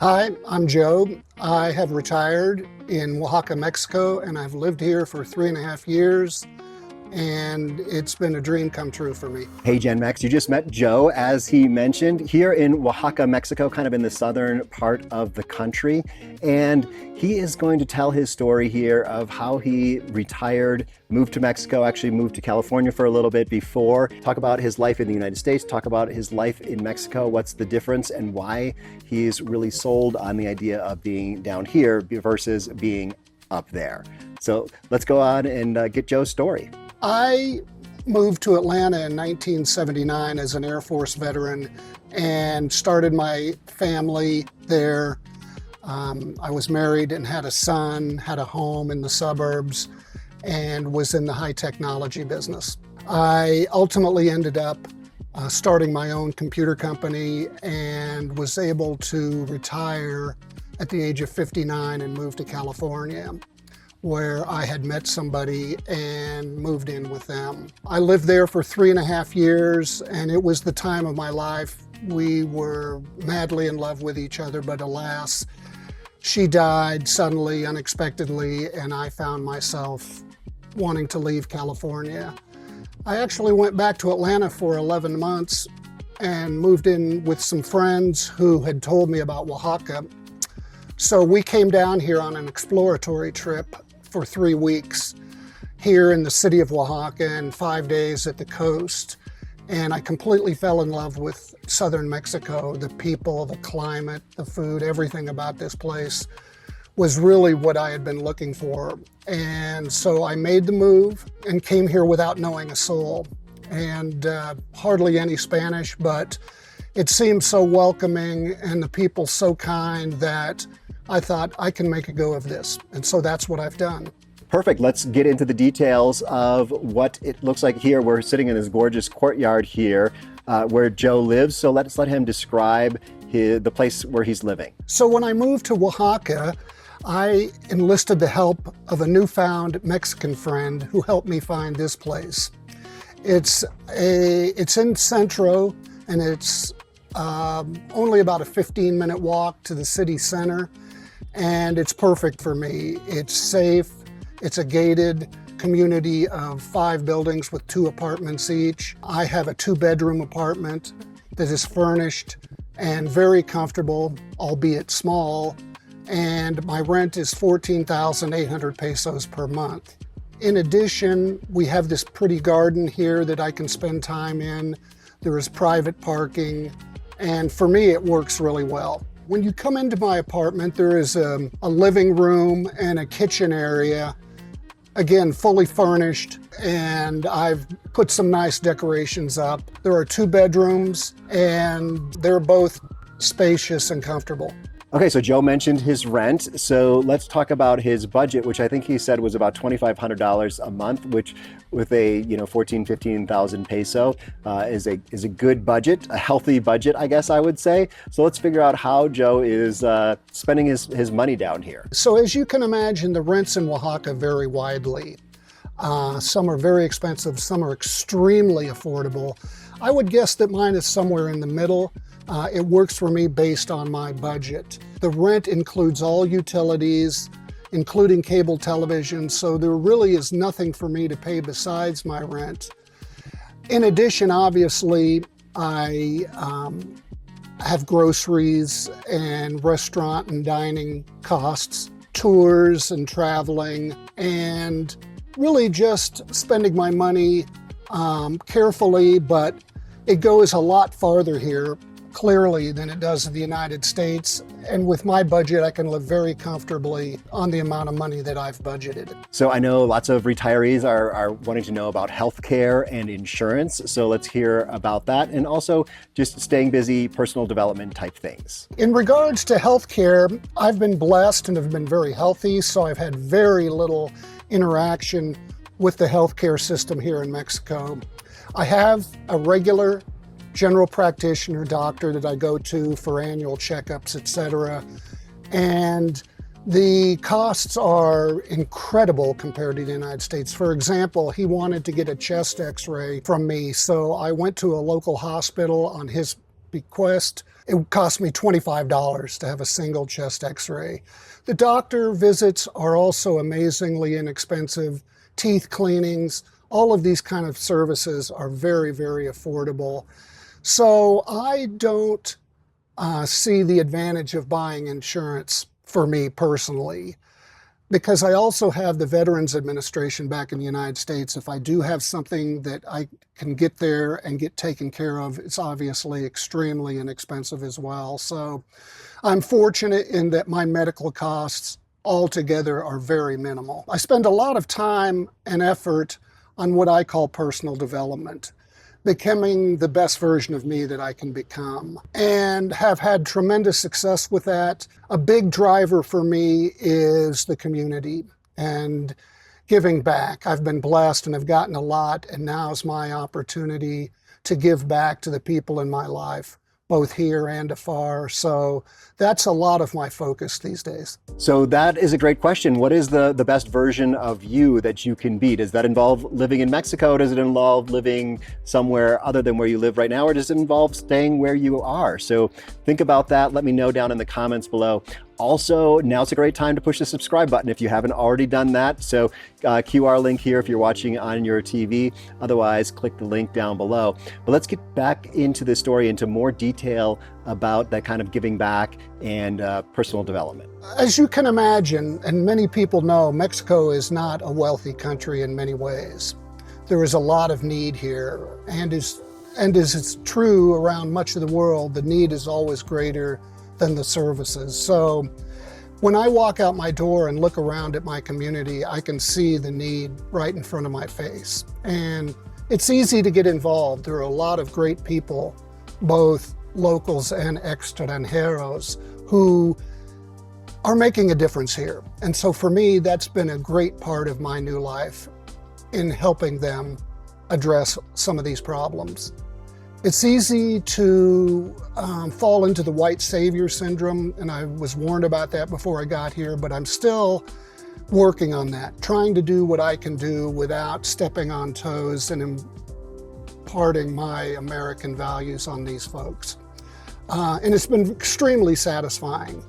Hi, I'm Joe. I have retired in Oaxaca, Mexico, and I've lived here for 3.5 years, and it's been a dream come true for me. Hey Gen Max, you just met Joe, as he mentioned, here in Oaxaca, Mexico, kind of in the southern part of the country. And he is going to tell his story here of how he retired, moved to Mexico, actually moved to California for a little bit before, talk about his life in the United States, talk about his life in Mexico, what's the difference and why he's really sold on the idea of being down here versus being up there. So let's go on and get Joe's story. I moved to Atlanta in 1979 as an Air Force veteran and started my family there. I was married and had a son, had a home in the suburbs, and was in the high technology business. I ultimately ended up starting my own computer company and was able to retire at the age of 59 and move to California, where I had met somebody and moved in with them. I lived there for 3.5 years, and it was the time of my life. We were madly in love with each other, but alas, she died suddenly, unexpectedly, and I found myself wanting to leave California. I actually went back to Atlanta for 11 months and moved in with some friends who had told me about Oaxaca. So we came down here on an exploratory trip for 3 weeks here in the city of Oaxaca and 5 days at the coast. And I completely fell in love with southern Mexico. The people, the climate, the food, everything about this place was really what I had been looking for. And so I made the move and came here without knowing a soul, and hardly any Spanish, but it seemed so welcoming and the people so kind that I thought I can make a go of this. And so that's what I've done. Perfect. Let's get into the details of what it looks like here. We're sitting in this gorgeous courtyard here where Joe lives. So let's let him describe the place where he's living. So when I moved to Oaxaca, I enlisted the help of a newfound Mexican friend who helped me find this place. It's in Centro, and it's only about a 15-minute walk to the city center, and it's perfect for me. It's safe. It's a gated community of 5 buildings with 2 apartments each. I have a 2-bedroom apartment that is furnished and very comfortable, albeit small, and my rent is 14,800 pesos per month. In addition, we have this pretty garden here that I can spend time in. There is private parking, and for me, it works really well. When you come into my apartment, there is a living room and a kitchen area, again, fully furnished, and I've put some nice decorations up. There are 2 bedrooms, and they're both spacious and comfortable. Okay, so Joe mentioned his rent. So let's talk about his budget, which I think he said was about $2,500 a month, which with a 15,000 peso is a good budget, a healthy budget, I guess I would say. So let's figure out how Joe is spending his money down here. So as you can imagine, the rents in Oaxaca vary widely. Some are very expensive, some are extremely affordable. I would guess that mine is somewhere in the middle. It works for me based on my budget. The rent includes all utilities, including cable television, so there really is nothing for me to pay besides my rent. In addition, obviously, I have groceries and restaurant and dining costs, tours and traveling, and really just spending my money carefully, but it goes a lot farther here, clearly, than it does in the United States. And with my budget, I can live very comfortably on the amount of money that I've budgeted. So I know lots of retirees are wanting to know about healthcare and insurance. So let's hear about that. And also just staying busy, personal development type things. In regards to healthcare, I've been blessed and have been very healthy. So I've had very little interaction with the healthcare system here in Mexico. I have a regular general practitioner doctor that I go to for annual checkups, etc. And the costs are incredible compared to the United States. For example, he wanted to get a chest x-ray from me, so I went to a local hospital on his bequest. It cost me $25 to have a single chest x-ray. The doctor visits are also amazingly inexpensive. Teeth cleanings, all of these kind of services are very, very affordable. So I don't see the advantage of buying insurance for me personally, because I also have the Veterans Administration back in the United States. If I do have something that I can get there and get taken care of, it's obviously extremely inexpensive as well. So I'm fortunate in that my medical costs altogether are very minimal. I spend a lot of time and effort on what I call personal development, becoming the best version of me that I can become, and have had tremendous success with that. A big driver for me is the community and giving back. I've been blessed and have gotten a lot, and now is my opportunity to give back to the people in my life, both here and afar. So that's a lot of my focus these days. So that is a great question. What is the best version of you that you can be? Does that involve living in Mexico? Does it involve living somewhere other than where you live right now? Or does it involve staying where you are? So think about that. Let me know down in the comments below. Also, now's a great time to push the subscribe button if you haven't already done that. So QR link here if you're watching on your TV. Otherwise, click the link down below. But let's get back into the story, into more detail about that kind of giving back and personal development. As you can imagine, and many people know, Mexico is not a wealthy country in many ways. There is a lot of need here, and as it's true around much of the world, the need is always greater than the services. So when I walk out my door and look around at my community, I can see the need right in front of my face. And it's easy to get involved. There are a lot of great people, both locals and extranjeros, who are making a difference here. And so for me, that's been a great part of my new life in helping them address some of these problems. It's easy to fall into the white savior syndrome, and I was warned about that before I got here, but I'm still working on that, trying to do what I can do without stepping on toes and imparting my American values on these folks. And it's been extremely satisfying.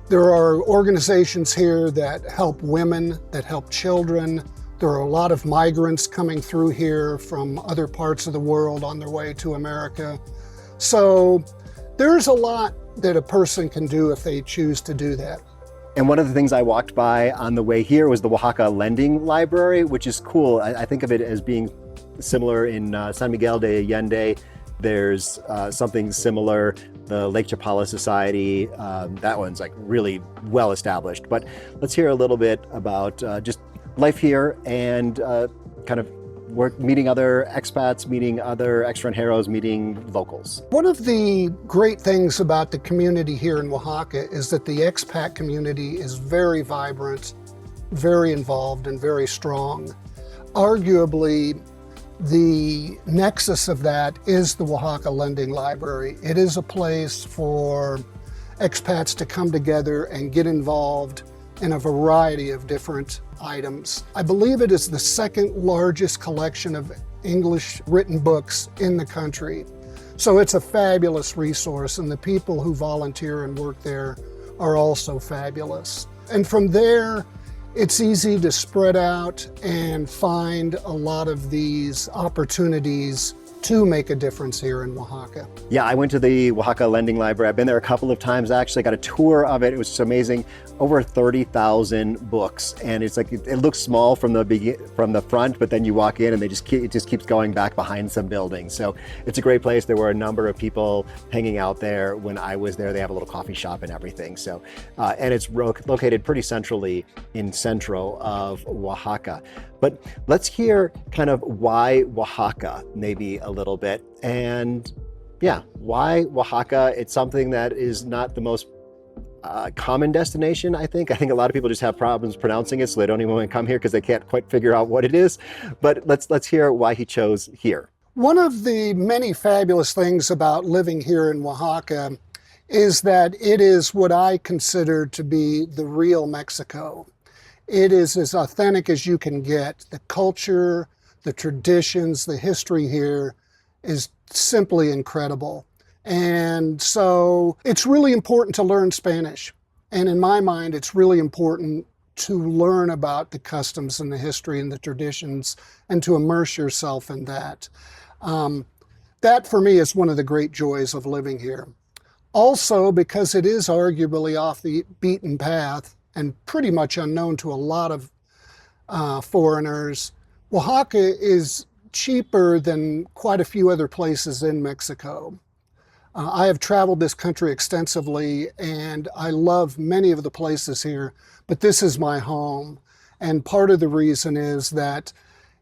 There are organizations here that help women, that help children. There are a lot of migrants coming through here from other parts of the world on their way to America. So there's a lot that a person can do if they choose to do that. And one of the things I walked by on the way here was the Oaxaca Lending Library, which is cool. I think of it as being similar in San Miguel de Allende. There's something similar, the Lake Chapala Society. That one's like really well established. But let's hear a little bit about just life here and kind of meeting other expats, meeting other extranjeros, meeting locals. One of the great things about the community here in Oaxaca is that the expat community is very vibrant, very involved, and very strong. Arguably, the nexus of that is the Oaxaca Lending Library. It is a place for expats to come together and get involved in a variety of different items. I believe it is the second largest collection of English written books in the country. So it's a fabulous resource, and the people who volunteer and work there are also fabulous. And from there, it's easy to spread out and find a lot of these opportunities to make a difference here in Oaxaca. Yeah, I went to the Oaxaca Lending Library. I've been there a couple of times actually. I got a tour of it. It was just amazing. Over 30,000 books, and it's like it looks small from the front, but then you walk in and it just keeps going back behind some buildings. So it's a great place. There were a number of people hanging out there when I was there. They have a little coffee shop and everything. So and it's located pretty centrally in central of Oaxaca. But let's hear kind of why Oaxaca, maybe a little bit. And yeah, why Oaxaca? It's something that is not the most common destination, I think. I think a lot of people just have problems pronouncing it, so they don't even want to come here because they can't quite figure out what it is. But let's hear why he chose here. One of the many fabulous things about living here in Oaxaca is that it is what I consider to be the real Mexico. It is as authentic as you can get. The culture, the traditions, the history here is simply incredible. And so it's really important to learn Spanish. And in my mind, it's really important to learn about the customs and the history and the traditions and to immerse yourself in that. That for me is one of the great joys of living here. Also, because it is arguably off the beaten path and pretty much unknown to a lot of foreigners, Oaxaca is cheaper than quite a few other places in Mexico. I have traveled this country extensively and I love many of the places here, but this is my home. And part of the reason is that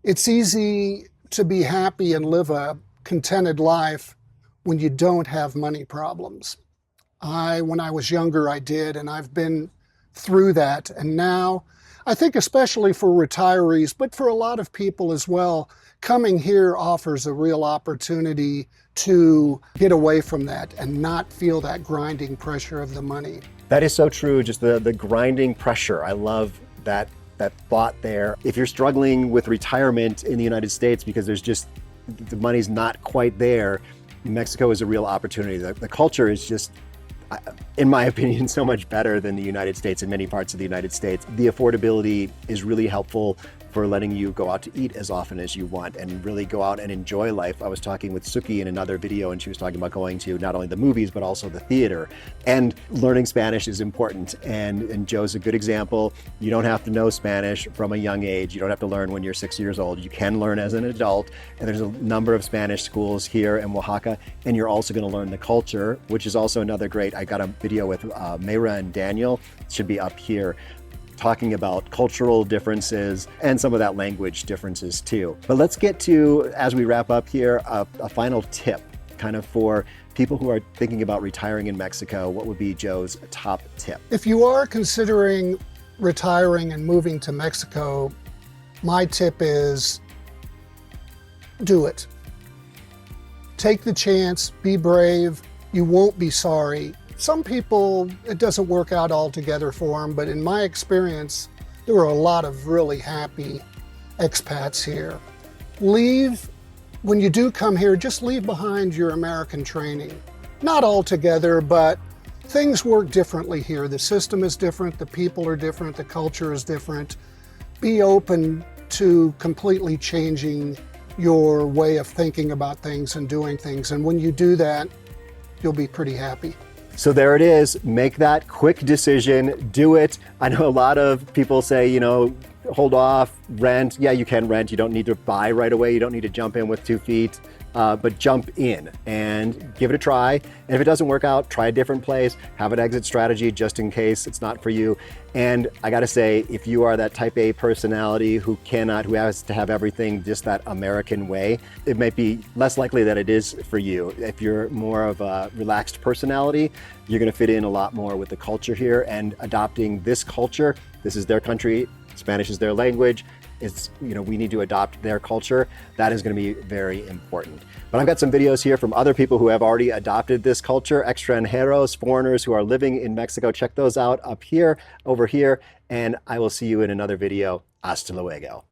it's easy to be happy and live a contented life when you don't have money problems. When I was younger, I did, and I've been through that. And now, I think especially for retirees, but for a lot of people as well, coming here offers a real opportunity to get away from that and not feel that grinding pressure of the money. That is so true, just the grinding pressure. I love that thought there. If you're struggling with retirement in the United States because there's just, the money's not quite there, Mexico is a real opportunity. The culture is just, in my opinion, so much better than the United States in many parts of the United States. The affordability is really helpful for letting you go out to eat as often as you want and really go out and enjoy life. I was talking with Suki in another video and she was talking about going to not only the movies, but also the theater. And learning Spanish is important. And Joe's a good example. You don't have to know Spanish from a young age. You don't have to learn when you're 6 years old. You can learn as an adult. And there's a number of Spanish schools here in Oaxaca. And you're also gonna learn the culture, which is also another great, I got a video with Mayra and Daniel, it should be up here, talking about cultural differences and some of that language differences too. But let's get to, as we wrap up here, a final tip kind of for people who are thinking about retiring in Mexico. What would be Joe's top tip? If you are considering retiring and moving to Mexico, my tip is do it. Take the chance, be brave, you won't be sorry. Some people, it doesn't work out altogether for them, but in my experience, there were a lot of really happy expats here. When you do come here, just leave behind your American training. Not altogether, but things work differently here. The system is different, the people are different, the culture is different. Be open to completely changing your way of thinking about things and doing things. And when you do that, you'll be pretty happy. So there it is. Make that quick decision. Do it. I know a lot of people say, you know, hold off, rent. Yeah, you can rent. You don't need to buy right away. You don't need to jump in with 2 feet, but jump in and give it a try. And if it doesn't work out, try a different place. Have an exit strategy just in case it's not for you. And I got to say, if you are that type A personality who has to have everything just that American way, it might be less likely that it is for you. If you're more of a relaxed personality, you're going to fit in a lot more with the culture here and adopting this culture. This is their country. Spanish is their language. We need to adopt their culture. That is going to be very important. But I've got some videos here from other people who have already adopted this culture, extranjeros, foreigners who are living in Mexico. Check those out up here, over here, and I will see you in another video. Hasta luego.